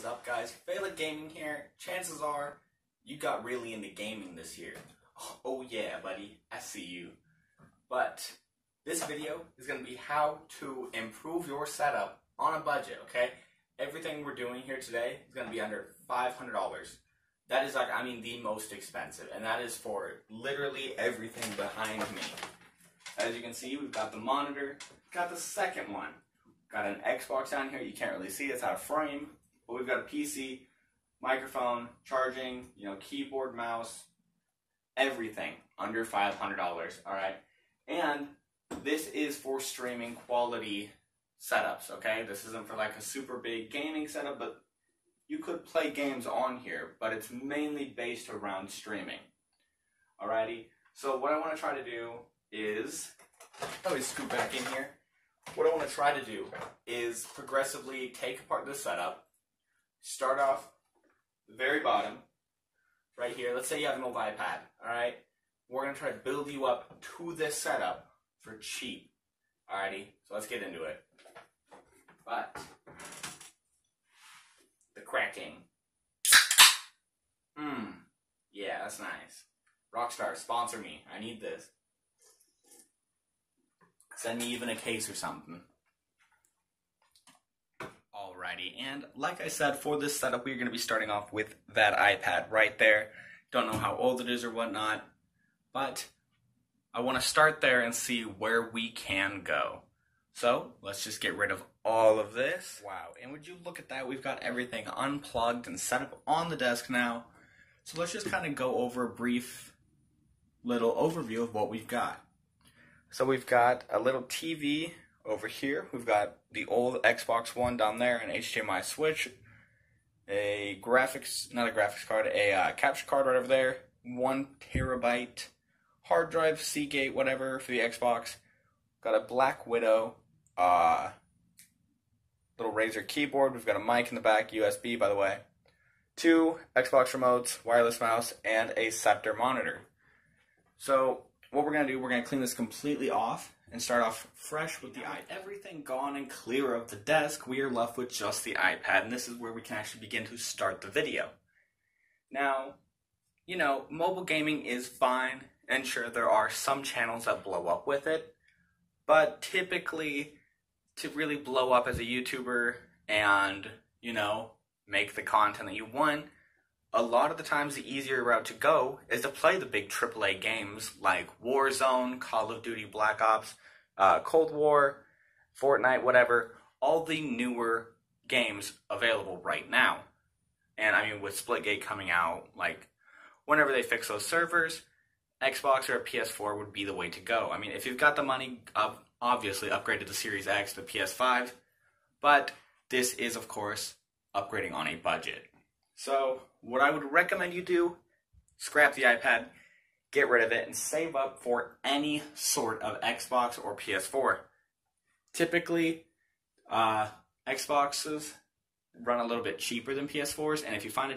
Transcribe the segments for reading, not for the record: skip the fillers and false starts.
is up, guys? FailAtGaming here. Chances are you got really into gaming this year. Oh yeah, buddy, I see you. But this video is going to be how to improve your setup on a budget, okay? Everything we're doing here today is going to be under $500. That is the most expensive, and that is for literally everything behind me. As you can see, we've got the monitor, got the second one. Got an Xbox down here. You can't really see it, it's out of frame. But we've got a PC, microphone, charging, keyboard, mouse, everything under $500, alright? And this is for streaming quality setups, okay? This isn't for like a super big gaming setup, but you could play games on here, but it's mainly based around streaming. Alrighty, so what I want to try to do is, let me scoot back in here. What I want to try to do is progressively take apart this setup, start off the very bottom, right here. Let's say you have an old iPad, alright? We're going to try to build you up to this setup for cheap. Alrighty, so let's get into it. But the cracking. Yeah, that's nice. Rockstar, sponsor me. I need this. Send me even a case or something. Alrighty, and like I said, for this setup, we're going to be starting off with that iPad right there. Don't know how old it is or whatnot, but I want to start there and see where we can go. So, let's just get rid of all of this. Wow, and would you look at that, we've got everything unplugged and set up on the desk now. So let's just kind of go over a brief little overview of what we've got. So we've got a little TV over here. We've got the old Xbox One down there, an HDMI switch, a capture card right over there, 1 terabyte hard drive, Seagate, whatever, for the Xbox. Got a Black Widow, little Razer keyboard. We've got a mic in the back, USB, by the way. 2 Xbox remotes, wireless mouse, and a Scepter monitor. So what we're going to do, we're going to clean this completely off and start off fresh with the iPad. Everything gone and clear of the desk, we are left with just the iPad, and this is where we can actually begin to start the video. Now, mobile gaming is fine, and sure, there are some channels that blow up with it, but typically, to really blow up as a YouTuber and, make the content that you want, a lot of the times the easier route to go is to play the big AAA games like Warzone, Call of Duty Black Ops, Cold War, Fortnite, whatever, all the newer games available right now. And with Splitgate coming out, whenever they fix those servers, Xbox or a PS4 would be the way to go. If you've got the money, obviously upgrade to the Series X, the PS5, but this is, of course, upgrading on a budget. So, what I would recommend you do, scrap the iPad, get rid of it, and save up for any sort of Xbox or PS4. Typically, Xboxes run a little bit cheaper than PS4s, and if you find a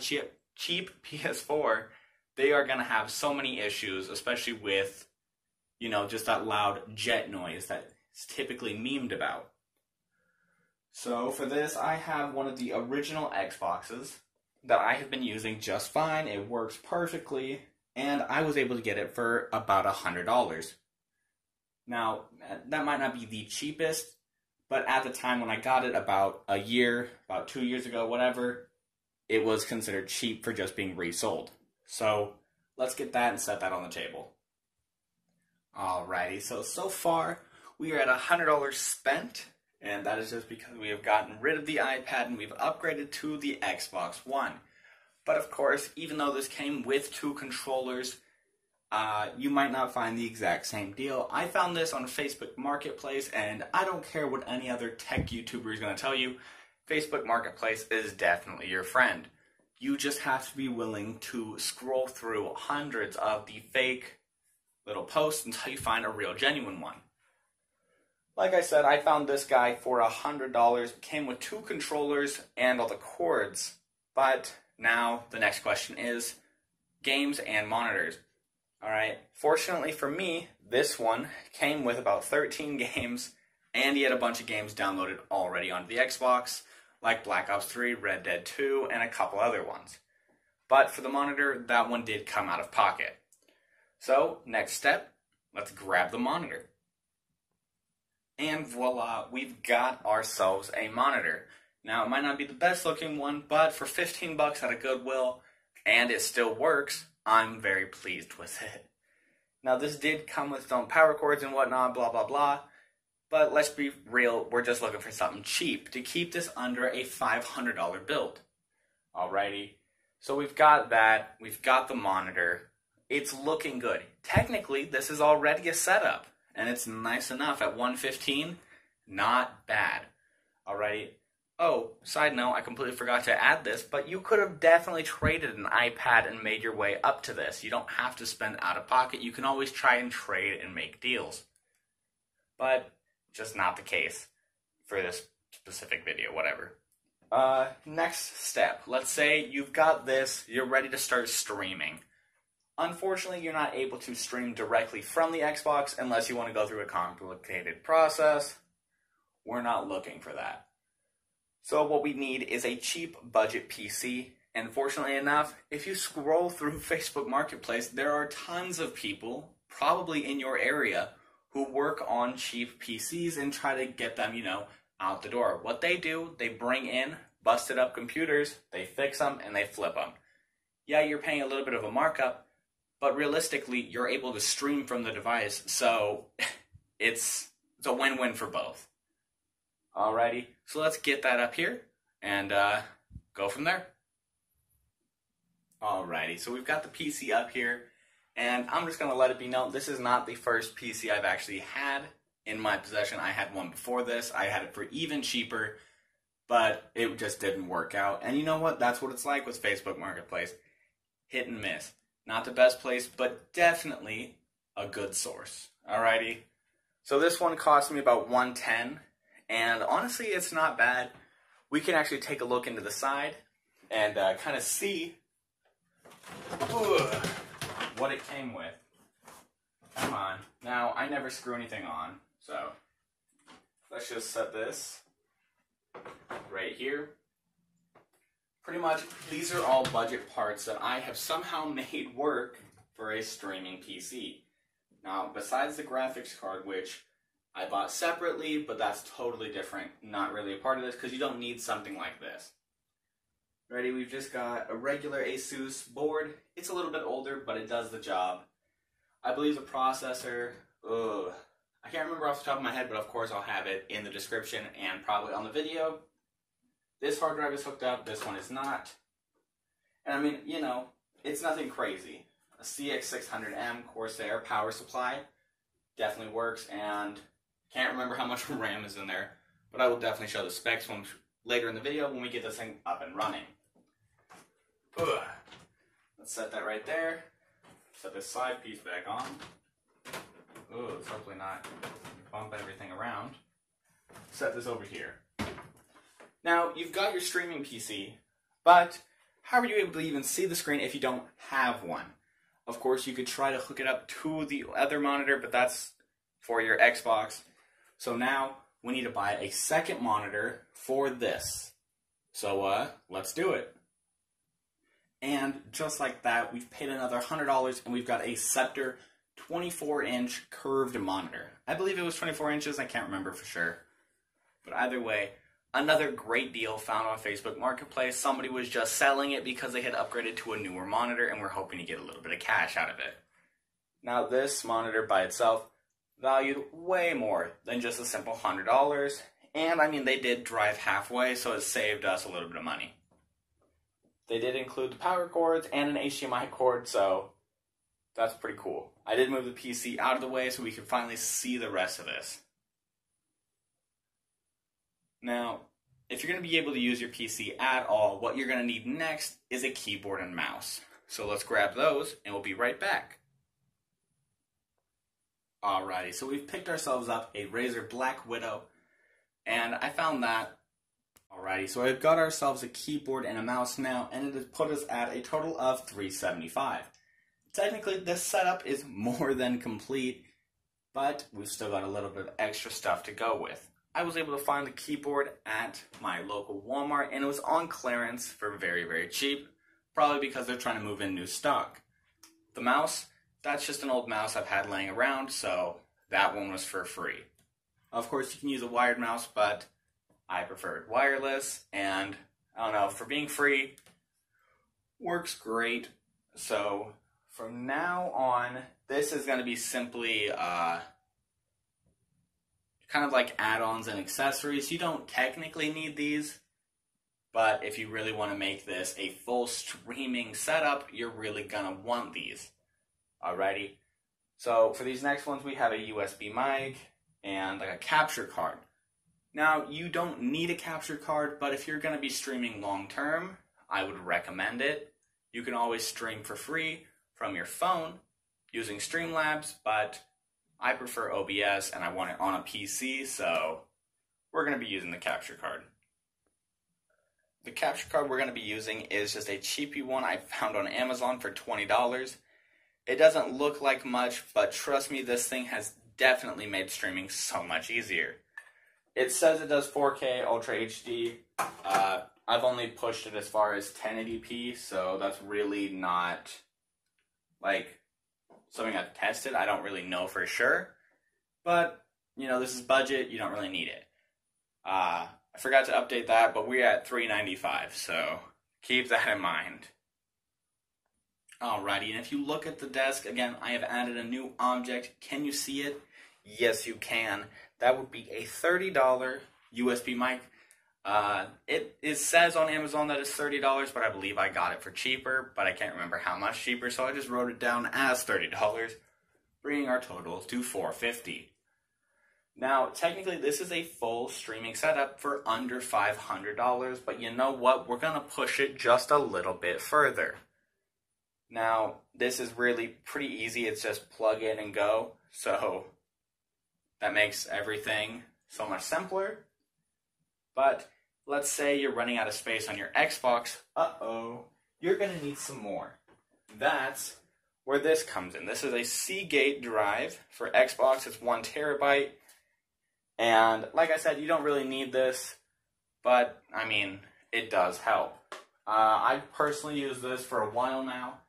cheap PS4, they are going to have so many issues, especially with, just that loud jet noise that is typically memed about. So for this, I have one of the original Xboxes that I have been using just fine. It works perfectly, and I was able to get it for about $100. Now, that might not be the cheapest, but at the time when I got it, about 2 years ago, whatever, it was considered cheap for just being resold. So let's get that and set that on the table. Alrighty, so far we are at $100 spent, and that is just because we have gotten rid of the iPad and we've upgraded to the Xbox One. But of course, even though this came with 2 controllers, you might not find the exact same deal. I found this on Facebook Marketplace, and I don't care what any other tech YouTuber is going to tell you, Facebook Marketplace is definitely your friend. You just have to be willing to scroll through hundreds of the fake little posts until you find a real genuine one. Like I said, I found this guy for $100. It came with 2 controllers and all the cords. But now the next question is games and monitors. Alright, fortunately for me, this one came with about 13 games, and he had a bunch of games downloaded already onto the Xbox, like Black Ops 3, Red Dead 2, and a couple other ones. But for the monitor, that one did come out of pocket. So, next step, let's grab the monitor. And voila, we've got ourselves a monitor. Now, it might not be the best looking one, but for 15 bucks at a Goodwill, and it still works, I'm very pleased with it. Now, this did come with its own power cords and whatnot, blah, blah, blah. But let's be real, we're just looking for something cheap to keep this under a $500 build. Alrighty, so we've got that, we've got the monitor. It's looking good. Technically, this is already a setup, and it's nice enough at $115. Not bad. Alrighty. Oh, side note, I completely forgot to add this, but you could have definitely traded an iPad and made your way up to this. You don't have to spend out of pocket. You can always try and trade and make deals. But just not the case for this specific video, whatever. Next step. Let's say you've got this, you're ready to start streaming. Unfortunately, you're not able to stream directly from the Xbox unless you want to go through a complicated process. We're not looking for that. So what we need is a cheap budget PC, and fortunately enough, if you scroll through Facebook Marketplace, there are tons of people, probably in your area, who work on cheap PCs and try to get them, out the door. What they do, they bring in busted up computers, they fix them, and they flip them. Yeah, you're paying a little bit of a markup, but realistically, you're able to stream from the device, so it's a win-win for both. Alrighty, so let's get that up here and go from there. Alrighty, so we've got the PC up here, and I'm just going to let it be known, this is not the first PC I've actually had in my possession. I had one before this. I had it for even cheaper, but it just didn't work out. And you know what? That's what it's like with Facebook Marketplace. Hit and miss. Not the best place, but definitely a good source. Alrighty, so this one cost me about $110. And honestly, it's not bad. We can actually take a look into the side and kind of see what it came with. Come on. Now, I never screw anything on, so let's just set this right here. Pretty much, these are all budget parts that I have somehow made work for a streaming PC. Now, besides the graphics card, which I bought separately, but that's totally different. Not really a part of this, because you don't need something like this. Ready? We've just got a regular Asus board. It's a little bit older, but it does the job. I believe the processor, I can't remember off the top of my head, but of course I'll have it in the description and probably on the video. This hard drive is hooked up, this one is not. And I mean, it's nothing crazy. A CX600M Corsair power supply definitely works, and can't remember how much RAM is in there, but I will definitely show the specs later in the video when we get this thing up and running. Let's set that right there. Set this side piece back on. Let's hopefully not bump everything around. Set this over here. Now, you've got your streaming PC, but how are you able to even see the screen if you don't have one? Of course, you could try to hook it up to the other monitor, but that's for your Xbox. So now, we need to buy a second monitor for this. So, let's do it. And just like that, we've paid another $100, and we've got a Scepter 24-inch curved monitor. I believe it was 24 inches, I can't remember for sure. But either way, another great deal found on Facebook Marketplace. Somebody was just selling it because they had upgraded to a newer monitor, and we're hoping to get a little bit of cash out of it. Now, this monitor by itself valued way more than just a simple $100. And, I mean, they did drive halfway, so it saved us a little bit of money. They did include the power cords and an HDMI cord, so that's pretty cool. I did move the PC out of the way so we could finally see the rest of this. Now, if you're going to be able to use your PC at all, what you're going to need next is a keyboard and mouse. So let's grab those, and we'll be right back. Alrighty, so we've picked ourselves up a Razer Black Widow, and I found that. Alrighty, so I've got ourselves a keyboard and a mouse now, and it has put us at a total of $375. Technically, this setup is more than complete, but we've still got a little bit of extra stuff to go with. I was able to find the keyboard at my local Walmart, and it was on clearance for very, very cheap, probably because they're trying to move in new stock. The mouse, that's just an old mouse I've had laying around, so that one was for free. Of course, you can use a wired mouse, but I preferred wireless, and I don't know, for being free, works great. So from now on, this is going to be simply kind of like add-ons and accessories. You don't technically need these, but if you really want to make this a full streaming setup, you're really going to want these. Alrighty. So for these next ones, we have a USB mic and like a capture card. Now, you don't need a capture card, but if you're going to be streaming long-term, I would recommend it. You can always stream for free from your phone using Streamlabs, but I prefer OBS and I want it on a PC, so we're going to be using the capture card. The capture card we're going to be using is just a cheapy one I found on Amazon for $20. It doesn't look like much, but trust me, this thing has definitely made streaming so much easier. It says it does 4K Ultra HD. I've only pushed it as far as 1080p, so that's really not like something I've tested. I don't really know for sure, but you know, this is budget. You don't really need it. I forgot to update that, but we're at $395, so keep that in mind. Alrighty, and if you look at the desk, again, I have added a new object. Can you see it? Yes, you can. That would be a $30 USB mic. It says on Amazon that it's $30, but I believe I got it for cheaper, but I can't remember how much cheaper, so I just wrote it down as $30, bringing our total to $450. Now, technically, this is a full streaming setup for under $500, but you know what? We're going to push it just a little bit further. Now, this is really pretty easy. It's just plug in and go, so that makes everything so much simpler. But let's say you're running out of space on your Xbox. You're going to need some more. That's where this comes in. This is a Seagate drive for Xbox. It's 1 terabyte. And like I said, you don't really need this, but I mean, it does help. I personally use this for a while now,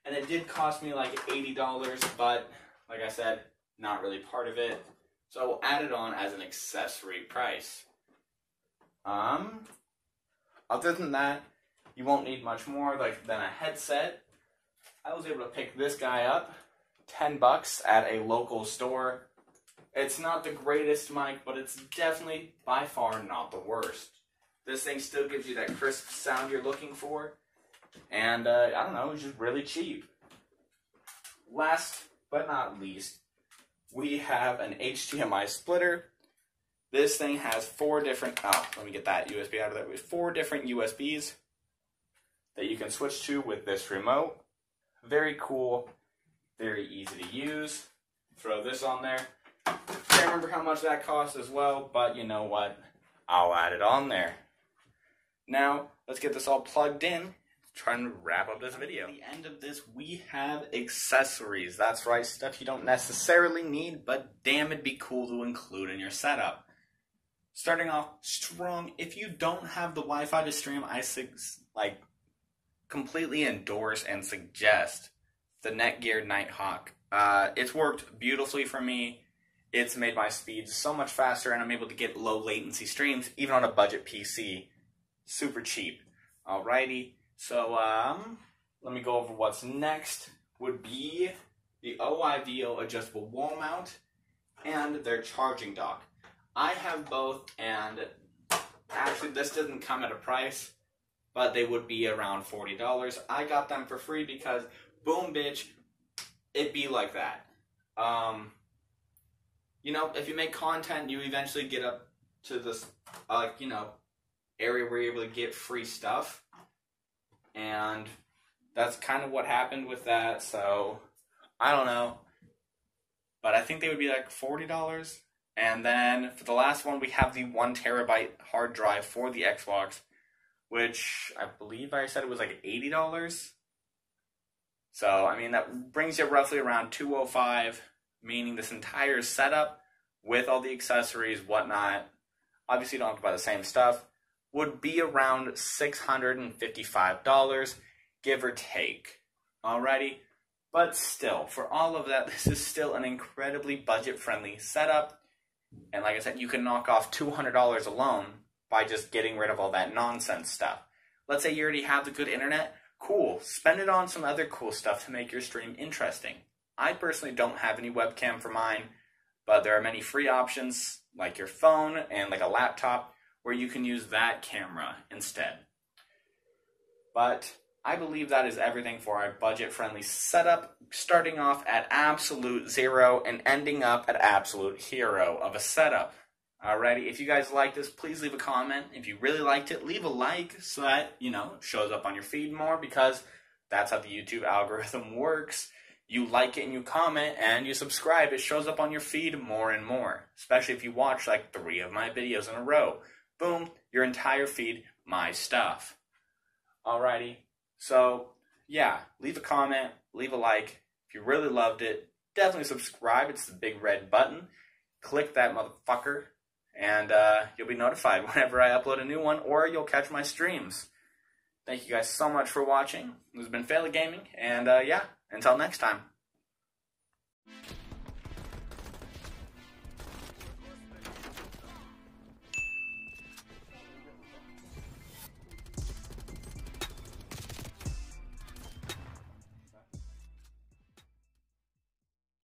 and it did cost me like $80, but like I said, not really part of it. So we'll add it on as an accessory price. Other than that, you won't need much more than a headset. I was able to pick this guy up, $10 at a local store. It's not the greatest mic, but it's definitely by far not the worst. This thing still gives you that crisp sound you're looking for, and I don't know, it's just really cheap. Last but not least, we have an HDMI splitter. This thing has 4 different, let me get that USB out of there. 4 different USBs that you can switch to with this remote. Very cool, very easy to use. Throw this on there. Can't remember how much that cost as well, but you know what? I'll add it on there. Now, let's get this all plugged in. Trying to wrap up this video. At the end of this, we have accessories. That's right, stuff you don't necessarily need, but damn, it'd be cool to include in your setup. Starting off strong, if you don't have the Wi-Fi to stream, I completely endorse and suggest the Netgear Nighthawk. It's worked beautifully for me. It's made my speeds so much faster, and I'm able to get low latency streams, even on a budget PC. Super cheap. Alrighty, so let me go over what's next. Would be the OIVO adjustable wall mount and their charging dock. I have both, and actually this doesn't come at a price, but they would be around $40. I got them for free because, boom bitch, it be like that. You know, if you make content, you eventually get up to this, you know, area where you're able to get free stuff. And that's kind of what happened with that, so I don't know. But I think they would be like $40. And then for the last one, we have the 1 terabyte hard drive for the Xbox, which I believe I said it was like $80. So, I mean, that brings you roughly around $205, meaning this entire setup with all the accessories, whatnot, obviously you don't have to buy the same stuff, would be around $655, give or take. Alrighty? But still, for all of that, this is still an incredibly budget-friendly setup. And like I said, you can knock off $200 alone by just getting rid of all that nonsense stuff. Let's say you already have the good internet. Cool. Spend it on some other cool stuff to make your stream interesting. I personally don't have any webcam for mine, but there are many free options like your phone and like a laptop where you can use that camera instead. But I believe that is everything for our budget-friendly setup, starting off at absolute zero and ending up at absolute hero of a setup. Alrighty, if you guys like this, please leave a comment. If you really liked it, leave a like so that, it shows up on your feed more, because that's how the YouTube algorithm works. You like it and you comment and you subscribe, it shows up on your feed more and more. Especially if you watch like 3 of my videos in a row. Boom, your entire feed, my stuff. Alrighty. So, yeah, leave a comment, leave a like. If you really loved it, definitely subscribe. It's the big red button. Click that motherfucker, and you'll be notified whenever I upload a new one, or you'll catch my streams. Thank you guys so much for watching. This has been FailAtGaming, and yeah, until next time.